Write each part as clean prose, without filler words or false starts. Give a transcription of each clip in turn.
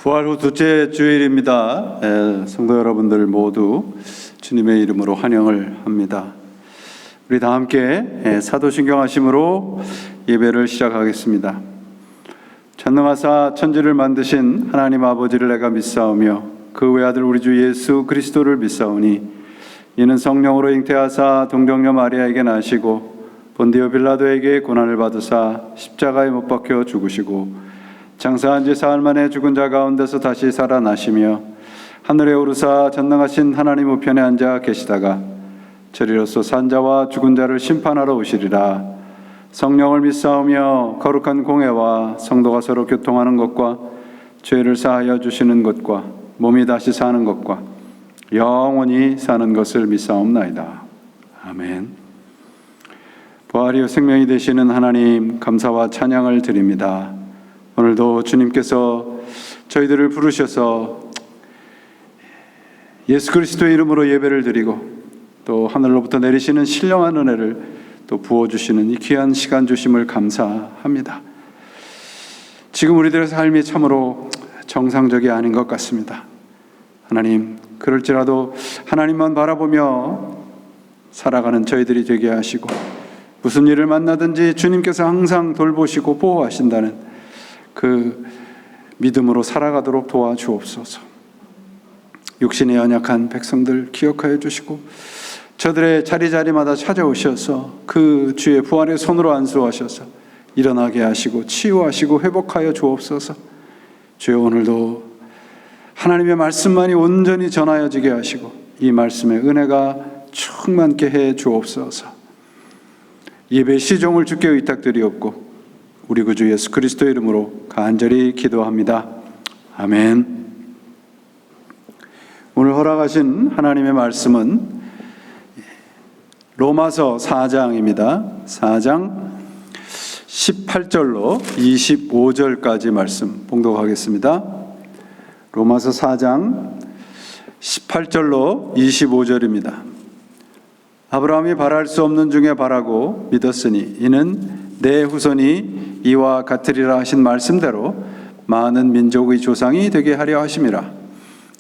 부활 후 둘째 주일입니다. 성도 여러분들 모두 주님의 이름으로 환영을 합니다. 우리 다 함께 사도신경하심으로 예배를 시작하겠습니다. 전능하사 천지를 만드신 하나님 아버지를 내가 믿사오며 그 외아들 우리 주 예수 그리스도를 믿사오니 이는 성령으로 잉태하사 동정녀 마리아에게 나시고 본디오 빌라도에게 고난을 받으사 십자가에 못 박혀 죽으시고 장사한 지 사흘 만에 죽은 자 가운데서 다시 살아나시며 하늘에 오르사 전능하신 하나님 우편에 앉아 계시다가 저리로서 산자와 죽은 자를 심판하러 오시리라. 성령을 믿사오며 거룩한 공회와 성도가 서로 교통하는 것과 죄를 사하여 주시는 것과 몸이 다시 사는 것과 영원히 사는 것을 믿사옵나이다. 아멘. 부활이요 생명이 되시는 하나님, 감사와 찬양을 드립니다. 오늘도 주님께서 저희들을 부르셔서 예수 그리스도의 이름으로 예배를 드리고 또 하늘로부터 내리시는 신령한 은혜를 또 부어주시는 이 귀한 시간 주심을 감사합니다. 지금 우리들의 삶이 참으로 정상적이 아닌 것 같습니다. 하나님, 그럴지라도 하나님만 바라보며 살아가는 저희들이 되게 하시고 무슨 일을 만나든지 주님께서 항상 돌보시고 보호하신다는 그 믿음으로 살아가도록 도와주옵소서. 육신의 연약한 백성들 기억하여 주시고 저들의 자리자리마다 찾아오셔서 그 주의 부활의 손으로 안수하셔서 일어나게 하시고 치유하시고 회복하여 주옵소서. 주여, 오늘도 하나님의 말씀만이 온전히 전하여지게 하시고 이 말씀의 은혜가 충만케 해 주옵소서. 예배 시종을 주께 의탁드리옵고 우리 구주 예수 그리스도의 이름으로 간절히 기도합니다. 아멘. 오늘 허락하신 하나님의 말씀은 로마서 4장입니다. 4장 18절로 25절까지 말씀 봉독하겠습니다. 로마서 4장 18절로 25절입니다. 아브라함이 바랄 수 없는 중에 바라고 믿었으니 이는 내 후손이 이와 같으리라 하신 말씀대로 많은 민족의 조상이 되게 하려 하심이라.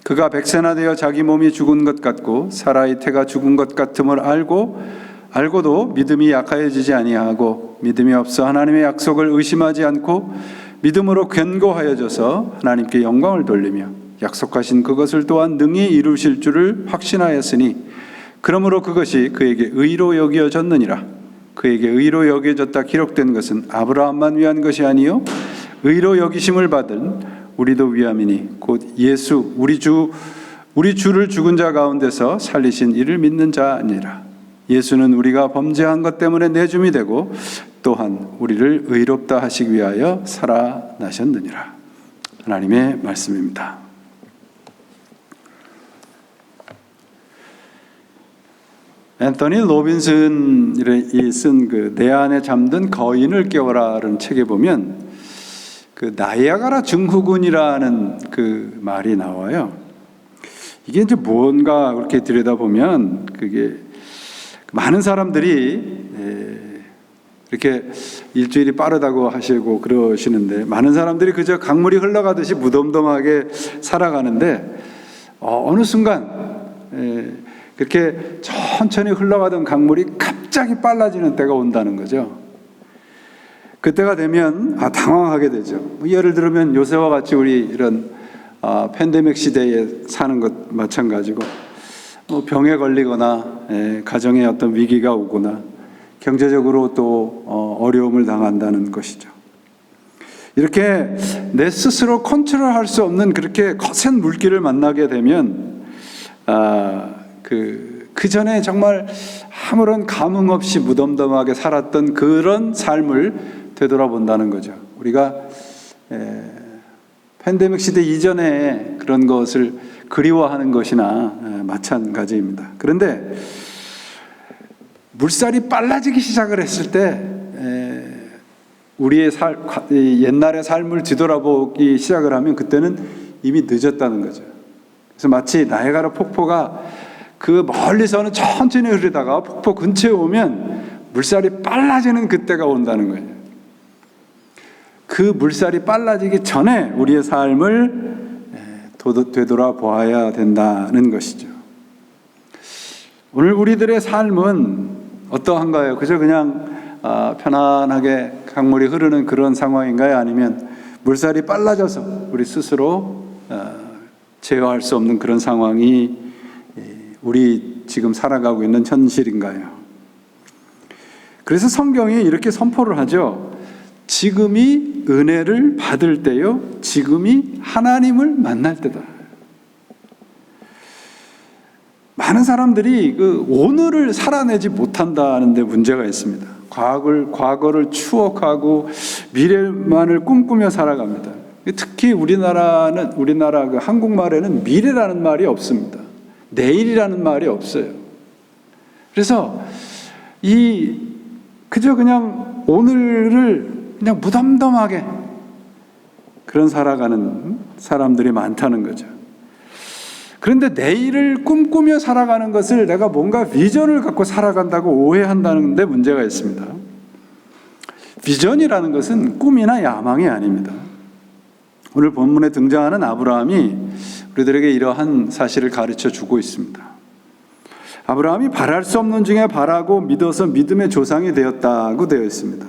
그가 백세나 되어 자기 몸이 죽은 것 같고 사라의 태가 죽은 것 같음을 알고도 믿음이 약하여지지 아니하고 믿음이 없어 하나님의 약속을 의심하지 않고 믿음으로 견고하여져서 하나님께 영광을 돌리며 약속하신 그것을 또한 능히 이루실 줄을 확신하였으니 그러므로 그것이 그에게 의로 여겨졌느니라. 그에게 의로 여겨졌다 기록된 것은 아브라함만 위한 것이 아니요 의로 여기심을 받은 우리도 위함이니 곧 예수 우리 주를 죽은 자 가운데서 살리신 이를 믿는 자니라. 예수는 우리가 범죄한 것 때문에 내줌이 되고 또한 우리를 의롭다 하시기 위하여 살아나셨느니라. 하나님의 말씀입니다. 앤서니 로빈슨이 쓴 그 내 안에 잠든 거인을 깨워라라는 책에 보면 그 나이아가라 증후군이라는 그 말이 나와요. 이게 이제 뭔가 그렇게 들여다보면 그게 많은 사람들이 이렇게 일주일이 빠르다고 하시고 그러시는데 많은 사람들이 그저 강물이 흘러가듯이 무덤덤하게 살아가는데 어느 순간 그렇게 천천히 흘러가던 강물이 갑자기 빨라지는 때가 온다는 거죠. 그때가 되면 당황하게 되죠. 예를 들면 요새와 같이 우리 이런 팬데믹 시대에 사는 것 마찬가지고 병에 걸리거나 가정에 어떤 위기가 오거나 경제적으로 또 어려움을 당한다는 것이죠. 이렇게 내 스스로 컨트롤할 수 없는 그렇게 거센 물길을 만나게 되면 그 전에 정말 아무런 감흥 없이 무덤덤하게 살았던 그런 삶을 되돌아본다는 거죠. 우리가 팬데믹 시대 이전에 그런 것을 그리워하는 것이나 마찬가지입니다. 그런데 물살이 빨라지기 시작을 했을 때 우리의 옛날의 삶을 뒤돌아보기 시작을 하면 그때는 이미 늦었다는 거죠. 그래서 마치 나이아가라 폭포가 그 멀리서는 천천히 흐르다가 폭포 근처에 오면 물살이 빨라지는 그때가 온다는 거예요. 그 물살이 빨라지기 전에 우리의 삶을 되돌아보아야 된다는 것이죠. 오늘 우리들의 삶은 어떠한가요? 그저 그냥 편안하게 강물이 흐르는 그런 상황인가요? 아니면 물살이 빨라져서 우리 스스로 제어할 수 없는 그런 상황이 우리 지금 살아가고 있는 현실인가요? 그래서 성경이 이렇게 선포를 하죠. 지금이 은혜를 받을 때요, 지금이 하나님을 만날 때다. 많은 사람들이 그 오늘을 살아내지 못한다는 데 문제가 있습니다. 과거를 추억하고 미래만을 꿈꾸며 살아갑니다. 특히 우리나라 그 한국말에는 미래라는 말이 없습니다. 내일이라는 말이 없어요. 그래서 그저 그냥 오늘을 그냥 무덤덤하게 그런 살아가는 사람들이 많다는 거죠. 그런데 내일을 꿈꾸며 살아가는 것을 내가 뭔가 비전을 갖고 살아간다고 오해한다는 데 문제가 있습니다. 비전이라는 것은 꿈이나 야망이 아닙니다. 오늘 본문에 등장하는 아브라함이 우리들에게 이러한 사실을 가르쳐 주고 있습니다. 아브라함이 바랄 수 없는 중에 바라고 믿어서 믿음의 조상이 되었다고 되어 있습니다.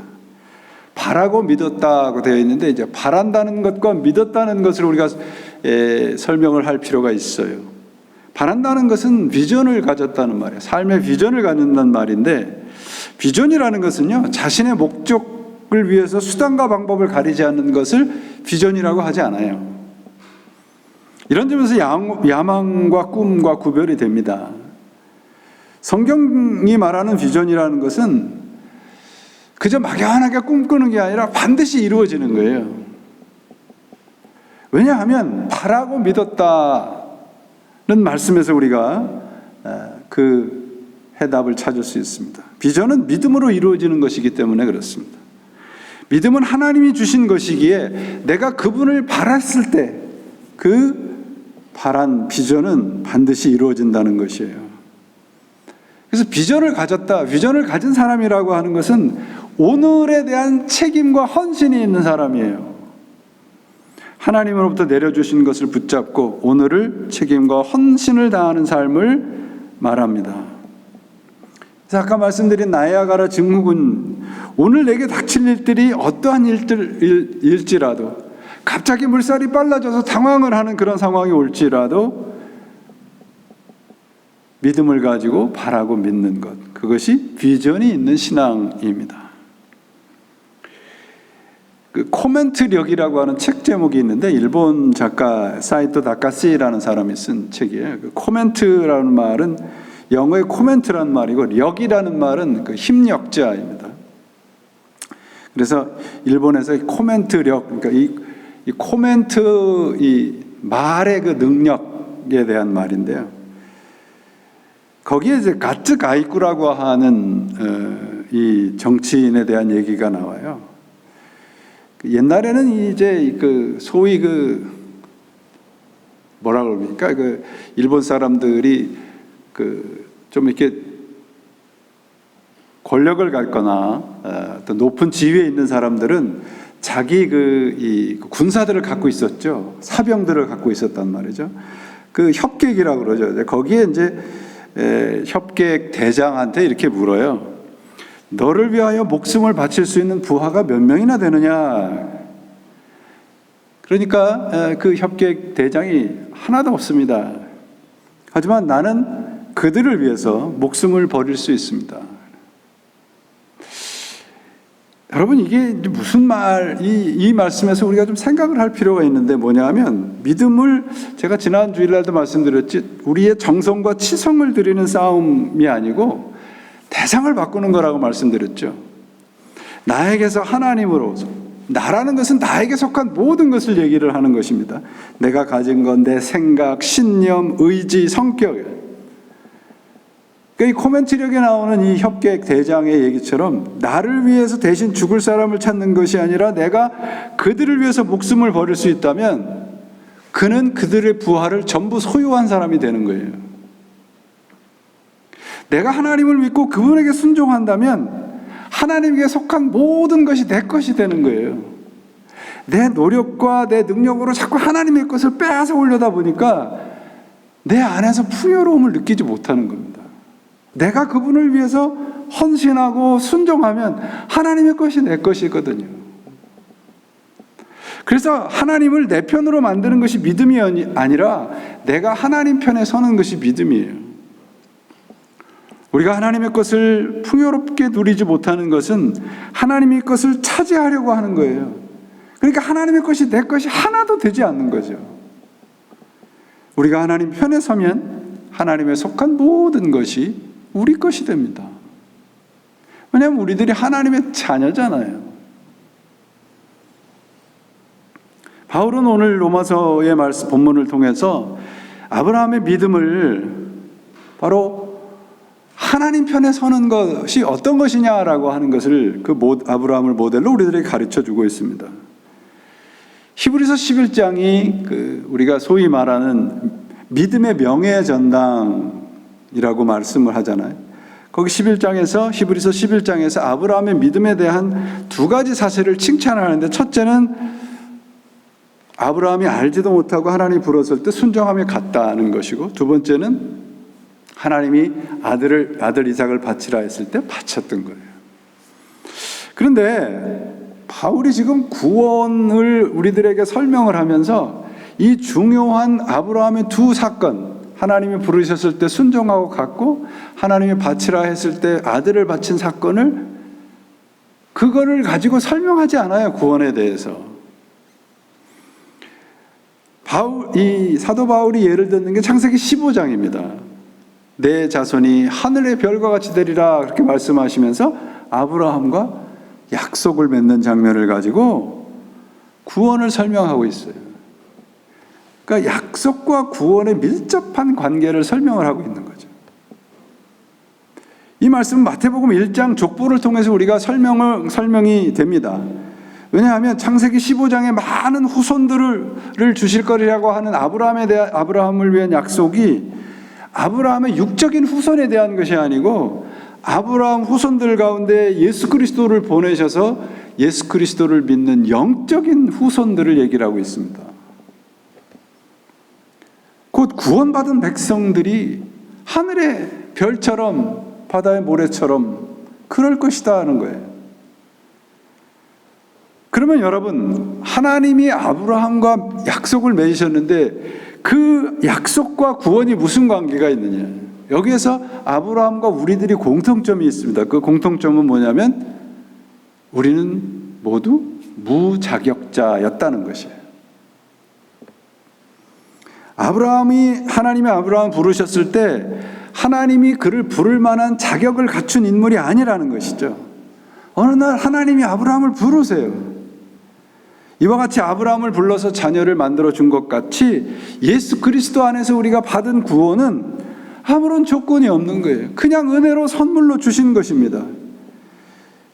바라고 믿었다고 되어 있는데 이제 바란다는 것과 믿었다는 것을 우리가 설명을 할 필요가 있어요. 바란다는 것은 비전을 가졌다는 말이에요. 삶의 비전을 갖는다는 말인데, 비전이라는 것은요, 자신의 목적을 위해서 수단과 방법을 가리지 않는 것을 비전이라고 하지 않아요. 이런 점에서 야망과 꿈과 구별이 됩니다. 성경이 말하는 비전이라는 것은 그저 막연하게 꿈꾸는 게 아니라 반드시 이루어지는 거예요. 왜냐하면 바라고 믿었다는 말씀에서 우리가 그 해답을 찾을 수 있습니다. 비전은 믿음으로 이루어지는 것이기 때문에 그렇습니다. 믿음은 하나님이 주신 것이기에 내가 그분을 바랐을 때 그 바란 비전은 반드시 이루어진다는 것이에요. 그래서 비전을 가진 사람이라고 하는 것은 오늘에 대한 책임과 헌신이 있는 사람이에요. 하나님으로부터 내려주신 것을 붙잡고 오늘을 책임과 헌신을 다하는 삶을 말합니다. 그래서 아까 말씀드린 나이아가라 증후군, 오늘 내게 닥칠 일들이 어떠한 일들일지라도, 갑자기 물살이 빨라져서 당황을 하는 그런 상황이 올지라도 믿음을 가지고 바라고 믿는 것, 그것이 비전이 있는 신앙입니다. 그 코멘트력이라고 하는 책 제목이 있는데, 일본 작가 사이토 다카시라는 사람이 쓴 책이에요. 그 코멘트라는 말은 영어의 코멘트라는 말이고, 력이라는 말은 그 힘력자입니다. 그래서 일본에서 코멘트력, 그러니까 이 코멘트, 이 말의 그 능력에 대한 말인데요. 거기에 이제 가츠 가이쿠라고 하는 이 정치인에 대한 얘기가 나와요. 옛날에는 이제 그 소위 그 뭐라 그럽니까? 그 일본 사람들이 그 좀 이렇게 권력을 갖거나 또 높은 지위에 있는 사람들은 자기 이 군사들을 갖고 있었죠. 사병들을 갖고 있었단 말이죠. 그 협객이라고 그러죠. 거기에 이제 협객 대장한테 이렇게 물어요. 너를 위하여 목숨을 바칠 수 있는 부하가 몇 명이나 되느냐? 그러니까 그 협객 대장이 하나도 없습니다. 하지만 나는 그들을 위해서 목숨을 버릴 수 있습니다. 여러분, 이게 무슨 이 말씀에서 우리가 좀 생각을 할 필요가 있는데, 뭐냐면 믿음을, 제가 지난 주일날도 말씀드렸지, 우리의 정성과 치성을 드리는 싸움이 아니고 대상을 바꾸는 거라고 말씀드렸죠. 나에게서 하나님으로 나라는 것은 나에게 속한 모든 것을 얘기를 하는 것입니다. 내가 가진 건 내 생각, 신념, 의지, 성격. 그러니까 이 코멘트력에 나오는 이 협객 대장의 얘기처럼 나를 위해서 대신 죽을 사람을 찾는 것이 아니라 내가 그들을 위해서 목숨을 버릴 수 있다면 그는 그들의 부활을 전부 소유한 사람이 되는 거예요. 내가 하나님을 믿고 그분에게 순종한다면 하나님께 속한 모든 것이 내 것이 되는 거예요. 내 노력과 내 능력으로 자꾸 하나님의 것을 빼앗아 오려다 보니까 내 안에서 풍요로움을 느끼지 못하는 겁니다. 내가 그분을 위해서 헌신하고 순종하면 하나님의 것이 내 것이거든요. 그래서 하나님을 내 편으로 만드는 것이 믿음이 아니라 내가 하나님 편에 서는 것이 믿음이에요. 우리가 하나님의 것을 풍요롭게 누리지 못하는 것은 하나님의 것을 차지하려고 하는 거예요. 그러니까 하나님의 것이 내 것이 하나도 되지 않는 거죠. 우리가 하나님 편에 서면 하나님에 속한 모든 것이 우리 것이 됩니다. 왜냐하면 우리들이 하나님의 자녀잖아요. 바울은 오늘 로마서의 말씀 본문을 통해서 아브라함의 믿음을 바로 하나님 편에 서는 것이 어떤 것이냐라고 하는 것을 그 아브라함을 모델로 우리들에게 가르쳐 주고 있습니다. 히브리서 11장이 우리가 소위 말하는 믿음의 명예 전당이라고 말씀을 하잖아요. 거기 11장에서 히브리서 11장에서 아브라함의 믿음에 대한 두 가지 사실을 칭찬하는데, 첫째는 아브라함이 알지도 못하고 하나님이 부르셨을 때 순종함에 갔다는 것이고, 두 번째는 하나님이 아들 이삭을 바치라 했을 때 바쳤던 거예요. 그런데 바울이 지금 구원을 우리들에게 설명을 하면서 이 중요한 아브라함의 두 사건, 하나님이 부르셨을 때 순종하고 갔고 하나님이 바치라 했을 때 아들을 바친 사건을, 그거를 가지고 설명하지 않아요. 구원에 대해서. 이 사도 바울이 예를 듣는 게 창세기 15장입니다. 내 자손이 하늘의 별과 같이 되리라 그렇게 말씀하시면서 아브라함과 약속을 맺는 장면을 가지고 구원을 설명하고 있어요. 그러니까 약속과 구원의 밀접한 관계를 설명을 하고 있는 거죠. 이 말씀은 마태복음 1장 족보를 통해서 우리가 설명이 됩니다. 왜냐하면 창세기 15장에 많은 후손들을 주실 거리라고 하는 아브라함을 위한 약속이 아브라함의 육적인 후손에 대한 것이 아니고 아브라함 후손들 가운데 예수 그리스도를 보내셔서 예수 그리스도를 믿는 영적인 후손들을 얘기를 하고 있습니다. 곧 구원받은 백성들이 하늘의 별처럼 바다의 모래처럼 그럴 것이다 하는 거예요. 그러면 여러분, 하나님이 아브라함과 약속을 맺으셨는데 그 약속과 구원이 무슨 관계가 있느냐? 여기에서 아브라함과 우리들이 공통점이 있습니다. 그 공통점은 뭐냐면 우리는 모두 무자격자였다는 것이에요. 하나님이 아브라함을 부르셨을 때 하나님이 그를 부를 만한 자격을 갖춘 인물이 아니라는 것이죠. 어느 날 하나님이 아브라함을 부르세요. 이와 같이 아브라함을 불러서 자녀를 만들어 준 것 같이 예수 그리스도 안에서 우리가 받은 구원은 아무런 조건이 없는 거예요. 그냥 은혜로 선물로 주신 것입니다.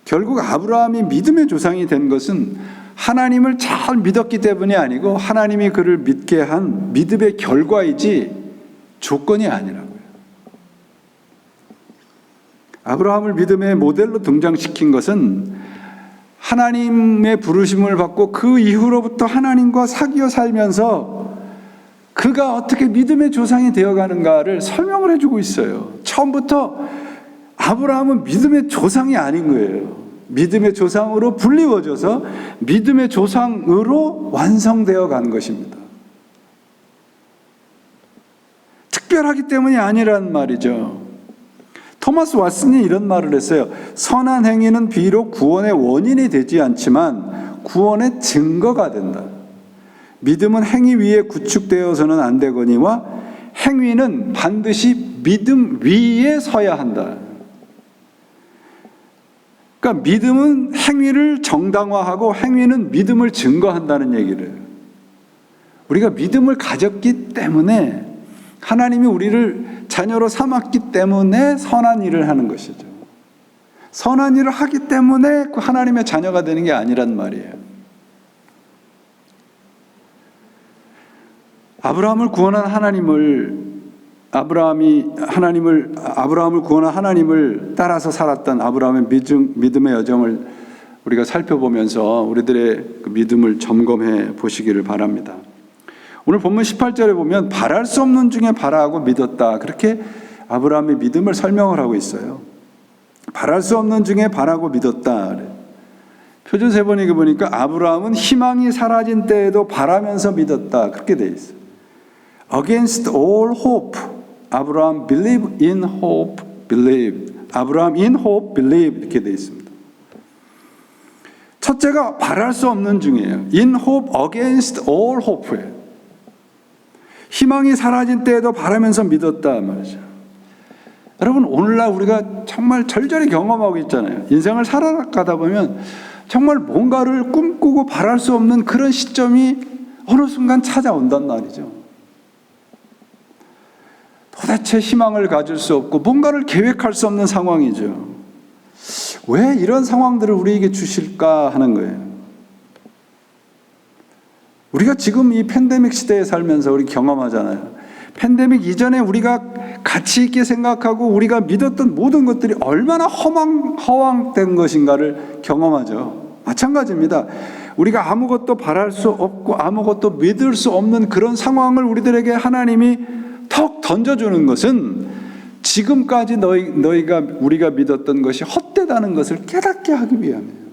결국 아브라함이 믿음의 조상이 된 것은 하나님을 잘 믿었기 때문이 아니고 하나님이 그를 믿게 한 믿음의 결과이지 조건이 아니라고요. 아브라함을 믿음의 모델로 등장시킨 것은 하나님의 부르심을 받고 그 이후로부터 하나님과 사귀어 살면서 그가 어떻게 믿음의 조상이 되어가는가를 설명을 해주고 있어요. 처음부터 아브라함은 믿음의 조상이 아닌 거예요. 믿음의 조상으로 불리워져서 믿음의 조상으로 완성되어 간 것입니다. 특별하기 때문이 아니란 말이죠. 토마스 왓슨이 이런 말을 했어요. 선한 행위는 비록 구원의 원인이 되지 않지만 구원의 증거가 된다. 믿음은 행위 위에 구축되어서는 안 되거니와 행위는 반드시 믿음 위에 서야 한다. 그러니까 그러니까 믿음은 행위를 정당화하고 행위는 믿음을 증거한다는 얘기를. 우리가 믿음을 가졌기 때문에 하나님이 우리를 자녀로 삼았기 때문에 선한 일을 하는 것이죠. 선한 일을 하기 때문에 그 하나님의 자녀가 되는 게 아니란 말이에요. 아브라함을 구원한 하나님을 따라서 살았던 아브라함의 믿음의 여정을 우리가 살펴보면서 우리들의 그 믿음을 점검해 보시기를 바랍니다. 오늘 본문 18절에 보면 바랄 수 없는 중에 바라고 믿었다. 그렇게 아브라함의 믿음을 설명을 하고 있어요. 바랄 수 없는 중에 바라고 믿었다. 표준 세번역에 보니까 아브라함은 희망이 사라진 때에도 바라면서 믿었다. 그렇게 돼 있어요. Against all hope, Abraham believed in hope, believed. Abraham in hope, believed. 이렇게 돼 있습니다. 첫째가 바랄 수 없는 중이에요. In hope, against all hope예요. 희망이 사라진 때에도 바라면서 믿었다 말이죠. 여러분, 오늘날 우리가 정말 절절히 경험하고 있잖아요. 인생을 살아가다 보면 정말 뭔가를 꿈꾸고 바랄 수 없는 그런 시점이 어느 순간 찾아온단 말이죠. 도대체 희망을 가질 수 없고 뭔가를 계획할 수 없는 상황이죠. 왜 이런 상황들을 우리에게 주실까 하는 거예요. 우리가 지금 이 팬데믹 시대에 살면서 우리 경험하잖아요. 팬데믹 이전에 우리가 가치 있게 생각하고 우리가 믿었던 모든 것들이 얼마나 허황된 것인가를 경험하죠. 마찬가지입니다. 우리가 아무것도 바랄 수 없고 아무것도 믿을 수 없는 그런 상황을 우리들에게 하나님이 턱 던져주는 것은 지금까지 우리가 믿었던 것이 헛되다는 것을 깨닫게 하기 위함이에요.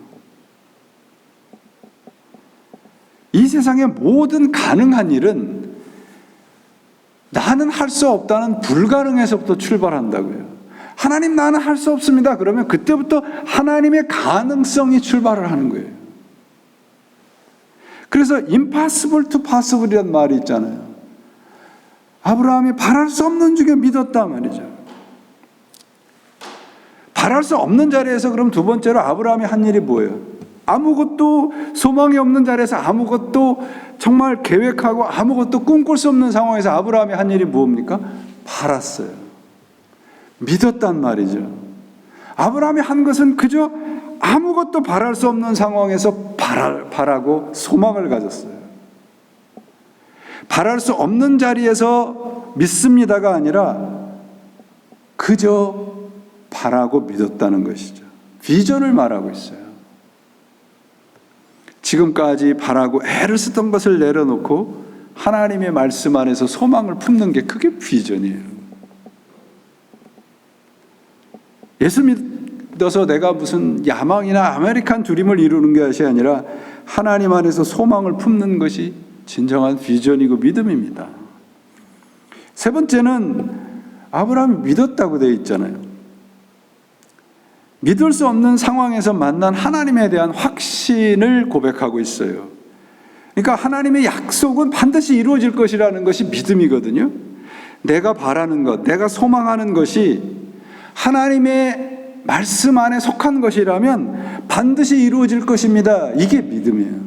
이 세상의 모든 가능한 일은 나는 할 수 없다는 불가능에서부터 출발한다고요. 하나님, 나는 할 수 없습니다. 그러면 그때부터 하나님의 가능성이 출발을 하는 거예요. 그래서 impossible to possible이라는 말이 있잖아요. 아브라함이 바랄 수 없는 중에 믿었다 말이죠. 바랄 수 없는 자리에서 그럼 두 번째로 아브라함이 한 일이 뭐예요? 아무것도 소망이 없는 자리에서 아무것도 정말 계획하고 아무것도 꿈꿀 수 없는 상황에서 아브라함이 한 일이 뭡니까? 바랐어요. 믿었단 말이죠. 아브라함이 한 것은 그저 아무것도 바랄 수 없는 상황에서 바라고 소망을 가졌어요. 바랄 수 없는 자리에서 믿습니다가 아니라 그저 바라고 믿었다는 것이죠. 비전을 말하고 있어요. 지금까지 바라고 애를 쓰던 것을 내려놓고 하나님의 말씀 안에서 소망을 품는 게 그게 비전이에요. 예수 믿어서 내가 무슨 야망이나 아메리칸 드림을 이루는 것이 아니라 하나님 안에서 소망을 품는 것이 진정한 비전이고 믿음입니다. 세 번째는 아브라함이 믿었다고 되어 있잖아요. 믿을 수 없는 상황에서 만난 하나님에 대한 확신을 고백하고 있어요. 그러니까 하나님의 약속은 반드시 이루어질 것이라는 것이 믿음이거든요. 내가 바라는 것, 내가 소망하는 것이 하나님의 말씀 안에 속한 것이라면 반드시 이루어질 것입니다. 이게 믿음이에요.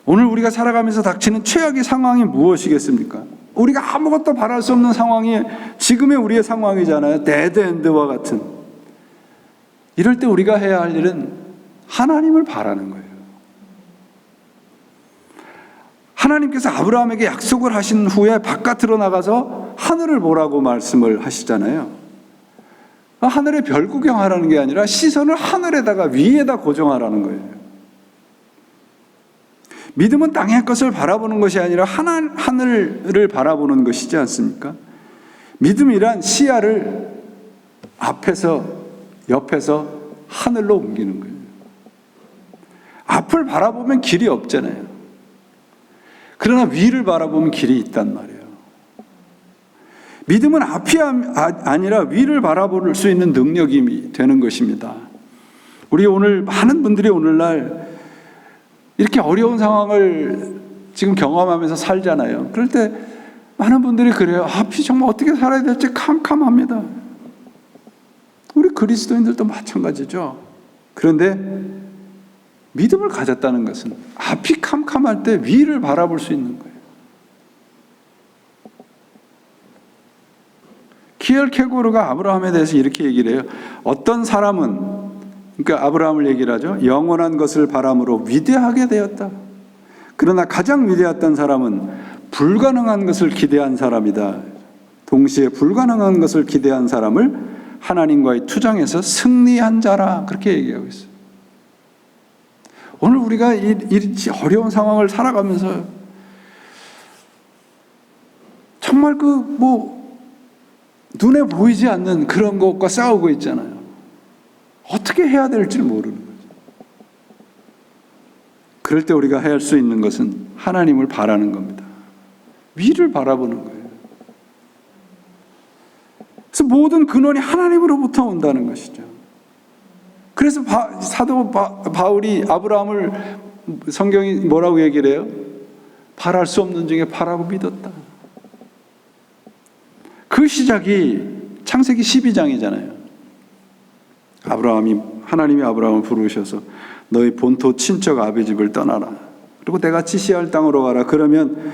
오늘 우리가 살아가면서 닥치는 최악의 상황이 무엇이겠습니까? 우리가 아무것도 바랄 수 없는 상황이 지금의 우리의 상황이잖아요. 데드엔드와 같은. 이럴 때 우리가 해야 할 일은 하나님을 바라는 거예요. 하나님께서 아브라함에게 약속을 하신 후에 바깥으로 나가서 하늘을 보라고 말씀을 하시잖아요. 하늘의 별 구경하라는 게 아니라 시선을 하늘에다가 위에다 고정하라는 거예요. 믿음은 땅의 것을 바라보는 것이 아니라 하늘을 바라보는 것이지 않습니까? 믿음이란 시야를 앞에서 옆에서 하늘로 옮기는 거예요. 앞을 바라보면 길이 없잖아요. 그러나 위를 바라보면 길이 있단 말이에요. 믿음은 앞이 아니라 위를 바라볼 수 있는 능력이 되는 것입니다. 우리 오늘 많은 분들이 오늘날 이렇게 어려운 상황을 지금 경험하면서 살잖아요. 그럴 때 많은 분들이 그래요. 앞이 정말 어떻게 살아야 될지 캄캄합니다. 우리 그리스도인들도 마찬가지죠. 그런데 믿음을 가졌다는 것은 앞이 캄캄할 때 위를 바라볼 수 있는 거예요. 키엘케고르가 아브라함에 대해서 이렇게 얘기를 해요. 어떤 사람은, 그러니까 아브라함을 얘기를 하죠. 영원한 것을 바람으로 위대하게 되었다. 그러나 가장 위대했던 사람은 불가능한 것을 기대한 사람이다. 동시에 불가능한 것을 기대한 사람을 하나님과의 투쟁에서 승리한 자라. 그렇게 얘기하고 있어요. 오늘 우리가 이 어려운 상황을 살아가면서 정말 눈에 보이지 않는 그런 것과 싸우고 있잖아요. 어떻게 해야 될지 모르는 거죠. 그럴 때 우리가 할 수 있는 것은 하나님을 바라는 겁니다. 위를 바라보는 거예요. 그래서 모든 근원이 하나님으로부터 온다는 것이죠. 그래서 사도 바울이 아브라함을 성경이 뭐라고 얘기를 해요? 바랄 수 없는 중에 바라고 믿었다. 그 시작이 창세기 12장이잖아요. 하나님이 아브라함을 부르셔서 너희 본토 친척 아비 집을 떠나라. 그리고 내가 지시할 땅으로 가라. 그러면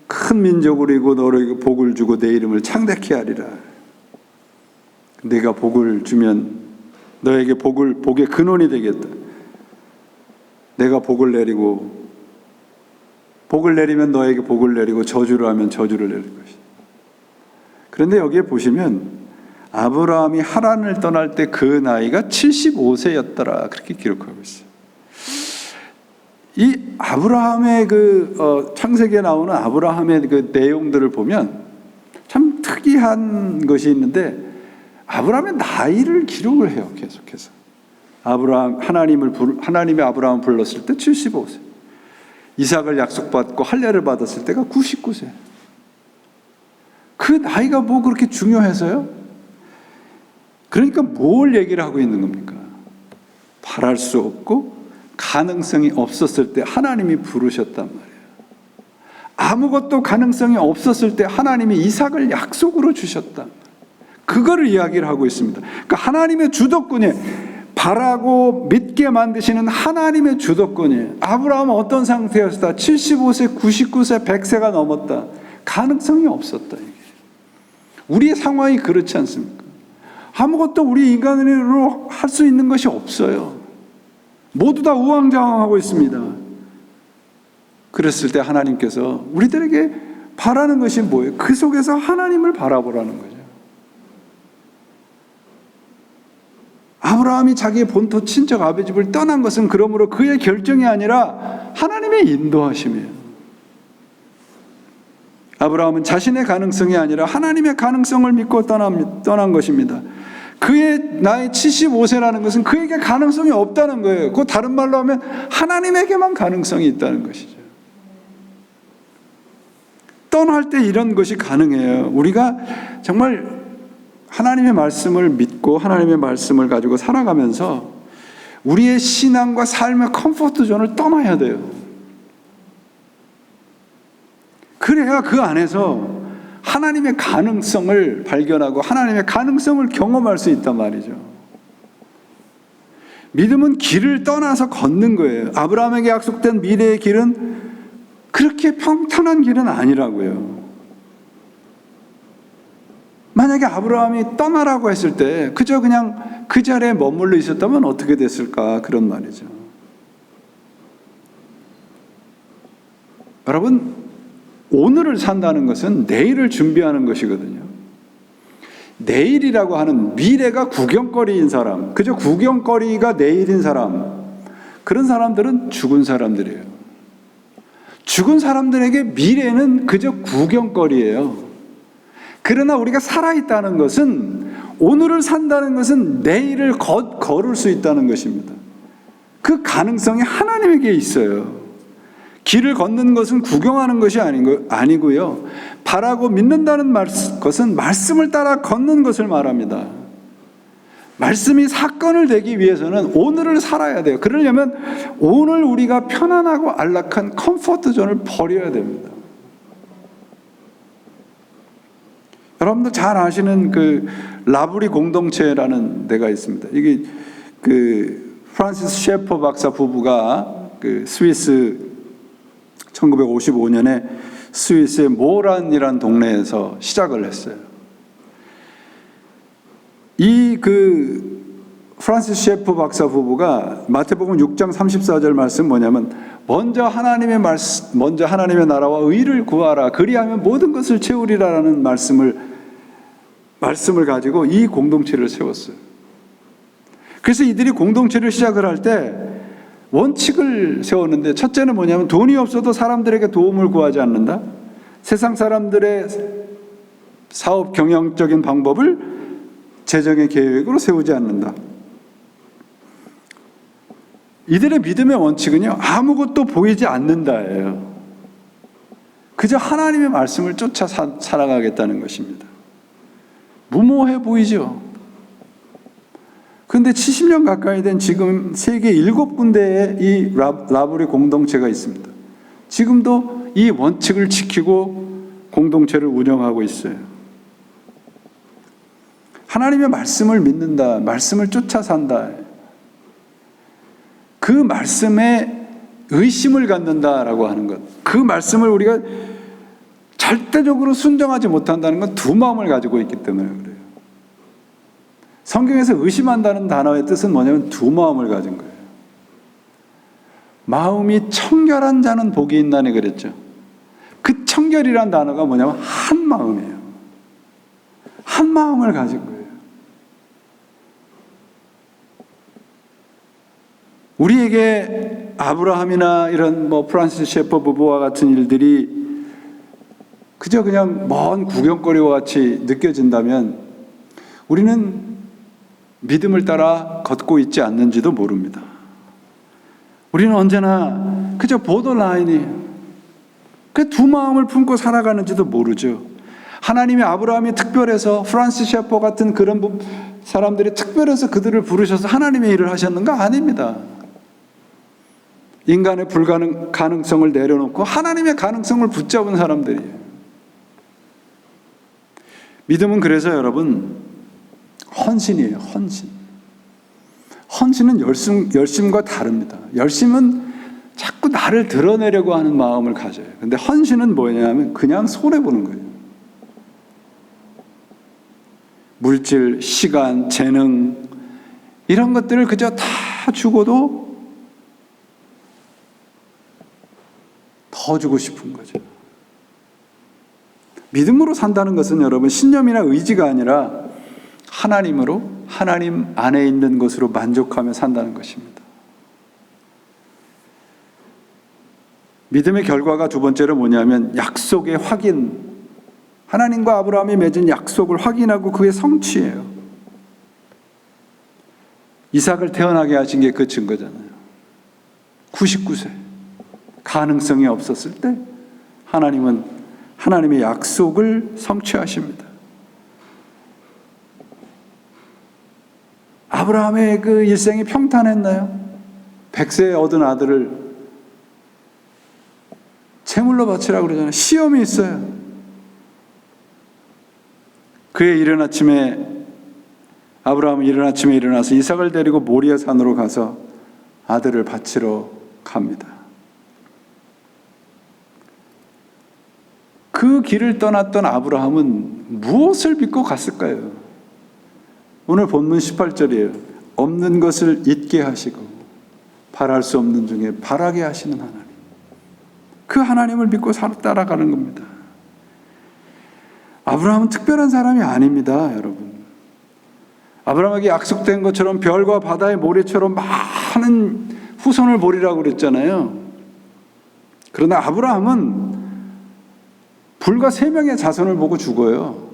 큰 민족으로 이고 너에게 복을 주고 내 이름을 창대케 하리라. 내가 복을 주면 너에게 복의 근원이 되겠다. 내가 복을 내리면 너에게 복을 내리고 저주를 하면 저주를 내릴 것이다. 그런데 여기에 보시면 아브라함이 하란을 떠날 때 그 나이가 75세였더라. 그렇게 기록하고 있어요. 이 아브라함의 창세기에 나오는 아브라함의 그 내용들을 보면 참 특이한 것이 있는데 아브라함의 나이를 기록을 해요. 계속해서. 하나님이 아브라함을 불렀을 때 75세. 이삭을 약속받고 할례를 받았을 때가 99세. 그 나이가 뭐 그렇게 중요해서요? 그러니까 뭘 얘기를 하고 있는 겁니까? 바랄 수 없고 가능성이 없었을 때 하나님이 부르셨단 말이에요. 아무것도 가능성이 없었을 때 하나님이 이삭을 약속으로 주셨다. 그거를 이야기를 하고 있습니다. 그러니까 하나님의 주도권이 바라고 믿게 만드시는 하나님의 주도권이에요. 아브라함은 어떤 상태였다? 75세, 99세, 100세가 넘었다. 가능성이 없었다. 이게. 우리의 상황이 그렇지 않습니까? 아무것도 우리 인간으로 할 수 있는 것이 없어요. 모두 다 우왕좌왕하고 있습니다. 그랬을 때 하나님께서 우리들에게 바라는 것이 뭐예요? 그 속에서 하나님을 바라보라는 거죠. 아브라함이 자기의 본토 친척 아버집을 떠난 것은 그러므로 그의 결정이 아니라 하나님의 인도하심이에요. 아브라함은 자신의 가능성이 아니라 하나님의 가능성을 믿고 떠난 것입니다. 그의 나이 75세라는 것은 그에게 가능성이 없다는 거예요. 그 다른 말로 하면 하나님에게만 가능성이 있다는 것이죠. 떠날 때 이런 것이 가능해요. 우리가 정말 하나님의 말씀을 믿고 하나님의 말씀을 가지고 살아가면서 우리의 신앙과 삶의 컴포트 존을 떠나야 돼요. 그래야 그 안에서 하나님의 가능성을 발견하고 하나님의 가능성을 경험할 수 있단 말이죠. 믿음은 길을 떠나서 걷는 거예요. 아브라함에게 약속된 미래의 길은 그렇게 평탄한 길은 아니라고요. 만약에 아브라함이 떠나라고 했을 때 그저 그냥 그 자리에 머물러 있었다면 어떻게 됐을까? 그런 말이죠. 여러분, 오늘을 산다는 것은 내일을 준비하는 것이거든요. 내일이라고 하는 미래가 구경거리인 사람, 그저 구경거리가 내일인 사람, 그런 사람들은 죽은 사람들이에요. 죽은 사람들에게 미래는 그저 구경거리예요. 그러나 우리가 살아있다는 것은, 오늘을 산다는 것은 내일을 걸을 수 있다는 것입니다. 그 가능성이 하나님에게 있어요. 길을 걷는 것은 구경하는 것이 아니고요. 바라고 믿는다는 것은 말씀을 따라 걷는 것을 말합니다. 말씀이 사건을 되기 위해서는 오늘을 살아야 돼요. 그러려면 오늘 우리가 편안하고 안락한 컴포트 존을 버려야 됩니다. 여러분들 잘 아시는 그 라브리 공동체라는 데가 있습니다. 이게 그 프란시스 셰퍼 박사 부부가 그 스위스 1955년에 스위스의 모란이라는 동네에서 시작을 했어요. 이 그 프란시스 셰퍼 박사 부부가 마태복음 6장 34절 말씀 뭐냐면 먼저 하나님의 나라와 의를 구하라 그리하면 모든 것을 채우리라라는 말씀을 가지고 이 공동체를 세웠어요. 그래서 이들이 공동체를 시작을 할 때 원칙을 세웠는데 첫째는 뭐냐면 돈이 없어도 사람들에게 도움을 구하지 않는다. 세상 사람들의 사업 경영적인 방법을 재정의 계획으로 세우지 않는다. 이들의 믿음의 원칙은요, 아무것도 보이지 않는다예요. 그저 하나님의 말씀을 쫓아 살아가겠다는 것입니다. 무모해 보이죠? 그런데 70년 가까이 된 지금 세계 7군데에 이 라브리 공동체가 있습니다. 지금도 이 원칙을 지키고 공동체를 운영하고 있어요. 하나님의 말씀을 믿는다, 말씀을 쫓아 산다. 그 말씀에 의심을 갖는다라고 하는 것. 그 말씀을 우리가 절대적으로 순종하지 못한다는 건 두 마음을 가지고 있기 때문에 그래요. 성경에서 의심한다는 단어의 뜻은 뭐냐면 두 마음을 가진 거예요. 마음이 청결한 자는 복이 있나니 그랬죠. 그 청결이란 단어가 뭐냐면 한 마음이에요. 한 마음을 가진 거예요. 우리에게 아브라함이나 이런 프란시스 셰퍼 부부와 같은 일들이 그저 그냥 먼 구경거리와 같이 느껴진다면 우리는 믿음을 따라 걷고 있지 않는지도 모릅니다. 우리는 언제나 그저 보더라인이에요. 그 두 마음을 품고 살아가는지도 모르죠. 하나님이 아브라함이 특별해서 프란시스 셰퍼 같은 그런 사람들이 특별해서 그들을 부르셔서 하나님의 일을 하셨는가? 아닙니다. 인간의 가능성을 내려놓고 하나님의 가능성을 붙잡은 사람들이에요. 믿음은 그래서 여러분 헌신이에요. 헌신은 열심과 다릅니다. 열심은 자꾸 나를 드러내려고 하는 마음을 가져요. 근데 헌신은 뭐냐면 그냥 손해보는 거예요. 물질, 시간, 재능 이런 것들을 그저 다 주고도 더 주고 싶은 거죠. 믿음으로 산다는 것은 여러분 신념이나 의지가 아니라 하나님으로 하나님 안에 있는 것으로 만족하며 산다는 것입니다. 믿음의 결과가 두 번째로 뭐냐면 약속의 확인. 하나님과 아브라함이 맺은 약속을 확인하고 그의 성취예요. 이삭을 태어나게 하신 게 그 증거잖아요. 99세 가능성이 없었을 때 하나님은 하나님의 약속을 성취하십니다. 아브라함의 그 일생이 평탄했나요? 100세에 얻은 아들을 제물로 바치라고 그러잖아요. 시험이 있어요. 그의 이른 아침에 아브라함은 이른 아침에 일어나서 이삭을 데리고 모리아 산으로 가서 아들을 바치러 갑니다. 그 길을 떠났던 아브라함은 무엇을 믿고 갔을까요? 오늘 본문 18절이에요. 없는 것을 있게 하시고 바랄 수 없는 중에 바라게 하시는 하나님. 그 하나님을 믿고 따라가는 겁니다. 아브라함은 특별한 사람이 아닙니다, 여러분. 아브라함에게 약속된 것처럼 별과 바다의 모래처럼 많은 후손을 보리라고 그랬잖아요. 그러나 아브라함은 불과 3명의 자손을 보고 죽어요.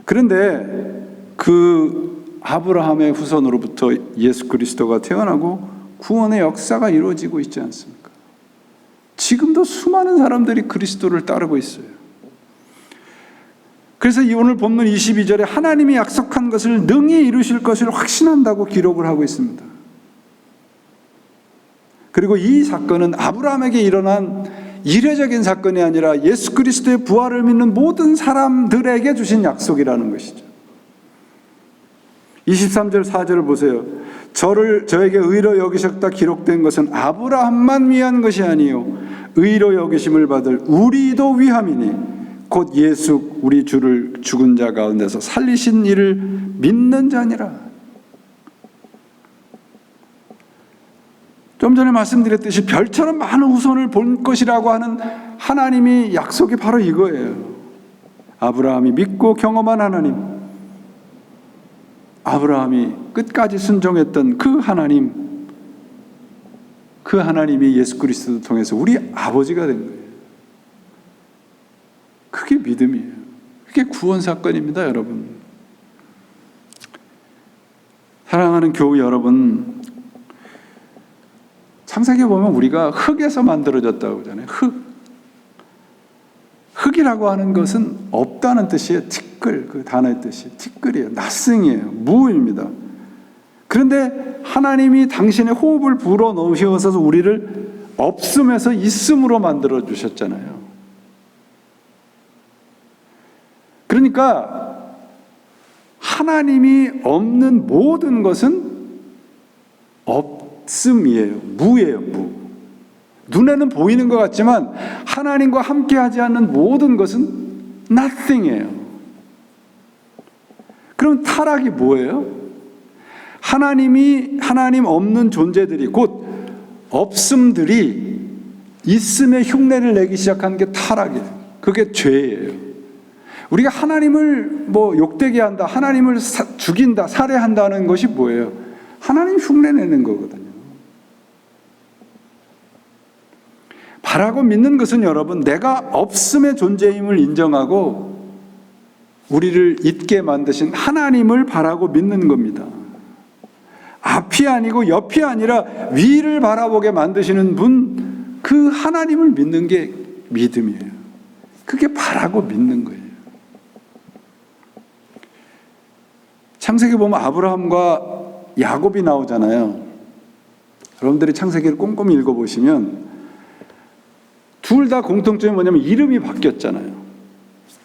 그런데 그 아브라함의 후손으로부터 예수 그리스도가 태어나고 구원의 역사가 이루어지고 있지 않습니까? 지금도 수많은 사람들이 그리스도를 따르고 있어요. 그래서 오늘 본문 22절에 하나님이 약속한 것을 능히 이루실 것을 확신한다고 기록을 하고 있습니다. 그리고 이 사건은 아브라함에게 일어난 이례적인 사건이 아니라 예수 그리스도의 부활을 믿는 모든 사람들에게 주신 약속이라는 것이죠. 23절 4절을 보세요. 저에게 의로 여기셨다 기록된 것은 아브라함만 위한 것이 아니요 의로 여기심을 받을 우리도 위함이니 곧 예수 우리 주를 죽은 자 가운데서 살리신 이를 믿는 자니라. 좀 전에 말씀드렸듯이 별처럼 많은 후손을 볼 것이라고 하는 하나님이 약속이 바로 이거예요. 아브라함이 믿고 경험한 하나님, 아브라함이 끝까지 순종했던 그 하나님, 그 하나님이 예수 그리스도를 통해서 우리 아버지가 된 거예요. 그게 믿음이에요. 그게 구원 사건입니다, 여러분. 사랑하는 교우 여러분, 창세기에 보면 우리가 흙에서 만들어졌다고 하잖아요. 흙이라고 하는 것은 없다는 뜻이에요. 티끌, 그 단어의 뜻이 티끌이에요. nothing이에요. 무입니다. 그런데 하나님이 당신의 호흡을 불어 넣으셔서 우리를 없음에서 있음으로 만들어 주셨잖아요. 그러니까 하나님이 없는 모든 것은 없음이에요. 무예요. 무. 눈에는 보이는 것 같지만 하나님과 함께하지 않는 모든 것은 nothing이에요. 그럼 타락이 뭐예요? 하나님 없는 존재들이 곧 없음들이 있음의 흉내를 내기 시작한 게 타락이에요. 그게 죄예요. 우리가 하나님을 욕되게 한다, 하나님을 죽인다, 살해한다는 것이 뭐예요? 하나님 흉내내는 거거든요. 바라고 믿는 것은 여러분, 내가 없음의 존재임을 인정하고 우리를 있게 만드신 하나님을 바라고 믿는 겁니다. 앞이 아니고 옆이 아니라 위를 바라보게 만드시는 분, 그 하나님을 믿는 게 믿음이에요. 그게 바라고 믿는 거예요. 창세기 보면 아브라함과 야곱이 나오잖아요. 여러분들이 창세기를 꼼꼼히 읽어보시면 둘 다 공통점이 뭐냐면 이름이 바뀌었잖아요.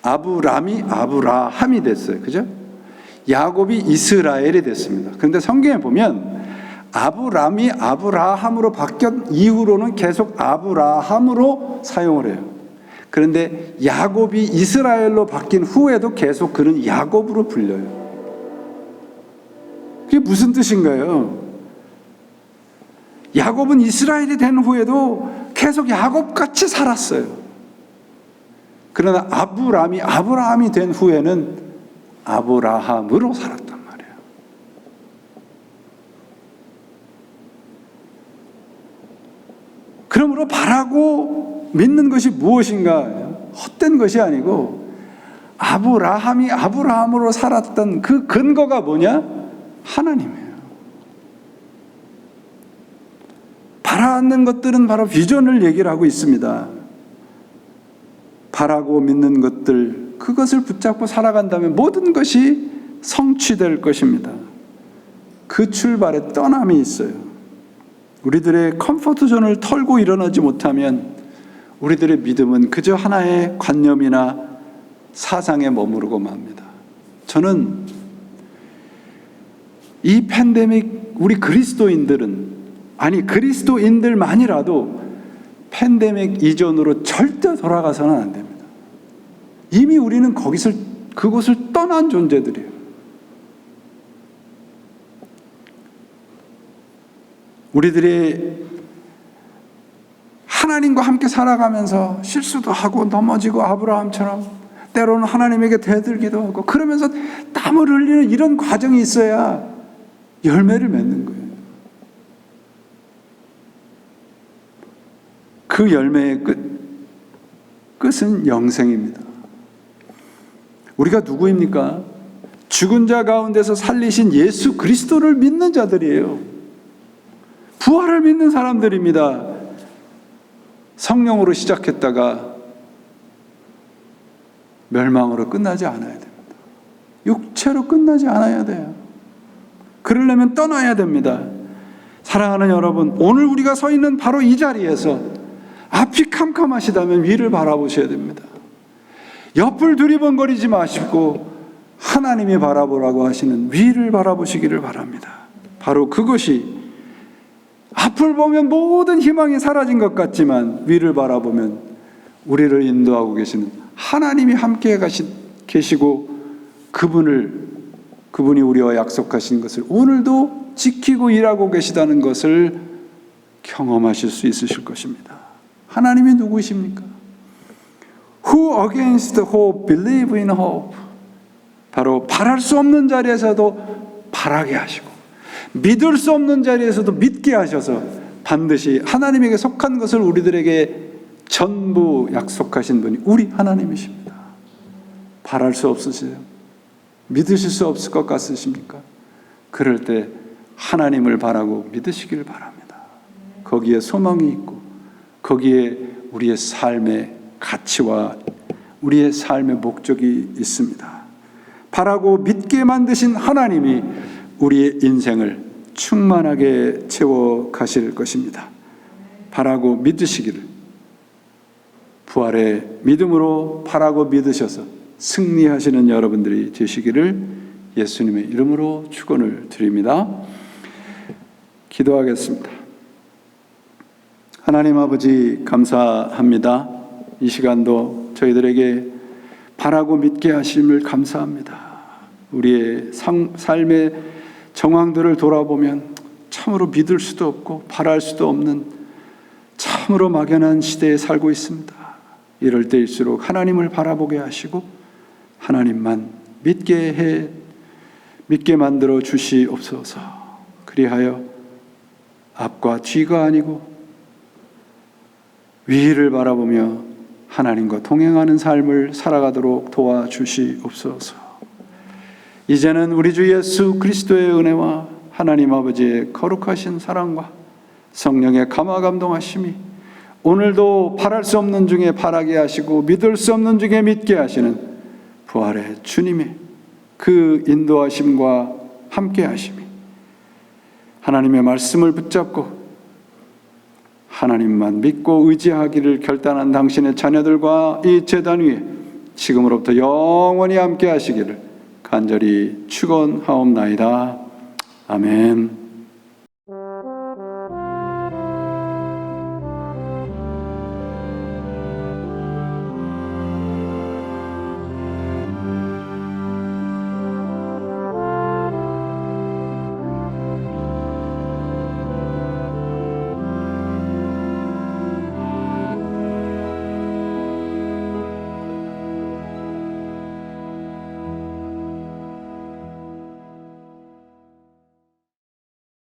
아브람이 아브라함이 됐어요. 그죠? 야곱이 이스라엘이 됐습니다. 그런데 성경에 보면 아브람이 아브라함으로 바뀐 이후로는 계속 아브라함으로 사용을 해요. 그런데 야곱이 이스라엘로 바뀐 후에도 계속 그는 야곱으로 불려요. 그게 무슨 뜻인가요? 야곱은 이스라엘이 된 후에도 계속 야곱같이 살았어요. 그러나 아브라함이 된 후에는 아브라함으로 살았단 말이에요. 그러므로 바라고 믿는 것이 무엇인가? 헛된 것이 아니고 아브라함이 아브라함으로 살았던 그 근거가 뭐냐? 하나님이에요. 바라는 것들은 바로 비전을 얘기를 하고 있습니다. 바라고 믿는 것들, 그것을 붙잡고 살아간다면 모든 것이 성취될 것입니다. 그 출발에 떠남이 있어요. 우리들의 컴포트 존을 털고 일어나지 못하면 우리들의 믿음은 그저 하나의 관념이나 사상에 머무르고 맙니다. 저는 이 팬데믹, 우리 그리스도인들만이라도 팬데믹 이전으로 절대 돌아가서는 안 됩니다. 이미 우리는 그곳을 떠난 존재들이에요. 우리들이 하나님과 함께 살아가면서 실수도 하고 넘어지고 아브라함처럼 때로는 하나님에게 대들기도 하고 그러면서 땀을 흘리는 이런 과정이 있어야 열매를 맺는 거예요. 그 열매의 끝은 영생입니다. 우리가 누구입니까? 죽은 자 가운데서 살리신 예수 그리스도를 믿는 자들이에요. 부활을 믿는 사람들입니다. 성령으로 시작했다가 멸망으로 끝나지 않아야 됩니다. 육체로 끝나지 않아야 돼요. 그러려면 떠나야 됩니다. 사랑하는 여러분, 오늘 우리가 서 있는 바로 이 자리에서 앞이 캄캄하시다면 위를 바라보셔야 됩니다. 옆을 두리번거리지 마시고 하나님이 바라보라고 하시는 위를 바라보시기를 바랍니다. 바로 그것이 앞을 보면 모든 희망이 사라진 것 같지만 위를 바라보면 우리를 인도하고 계시는 하나님이 함께 계시고 그분이 우리와 약속하신 것을 오늘도 지키고 일하고 계시다는 것을 경험하실 수 있으실 것입니다. 하나님이 누구십니까? Who against hope believe in hope. 바로 바랄 수 없는 자리에서도 바라게 하시고 믿을 수 없는 자리에서도 믿게 하셔서 반드시 하나님에게 속한 것을 우리들에게 전부 약속하신 분이 우리 하나님이십니다. 바랄 수 없으세요? 믿으실 수 없을 것 같으십니까? 그럴 때 하나님을 바라고 믿으시길 바랍니다. 거기에 소망이 있고 거기에 우리의 삶의 가치와 우리의 삶의 목적이 있습니다. 바라고 믿게 만드신 하나님이 우리의 인생을 충만하게 채워 가실 것입니다. 바라고 믿으시기를, 부활의 믿음으로 바라고 믿으셔서 승리하시는 여러분들이 되시기를 예수님의 이름으로 축원을 드립니다. 기도하겠습니다. 하나님 아버지 감사합니다. 이 시간도 저희들에게 바라고 믿게 하심을 감사합니다. 우리의 삶의 정황들을 돌아보면 참으로 믿을 수도 없고 바랄 수도 없는 참으로 막연한 시대에 살고 있습니다. 이럴 때일수록 하나님을 바라보게 하시고 하나님만 믿게 만들어 주시옵소서. 그리하여 앞과 뒤가 아니고 위를 바라보며 하나님과 동행하는 삶을 살아가도록 도와주시옵소서. 이제는 우리 주 예수 그리스도의 은혜와 하나님 아버지의 거룩하신 사랑과 성령의 감화 감동하심이 오늘도 바랄 수 없는 중에 바라게 하시고 믿을 수 없는 중에 믿게 하시는 부활의 주님의 그 인도하심과 함께 하심이 하나님의 말씀을 붙잡고 하나님만 믿고 의지하기를 결단한 당신의 자녀들과 이 제단 위에 지금으로부터 영원히 함께 하시기를 간절히 축원하옵나이다. 아멘.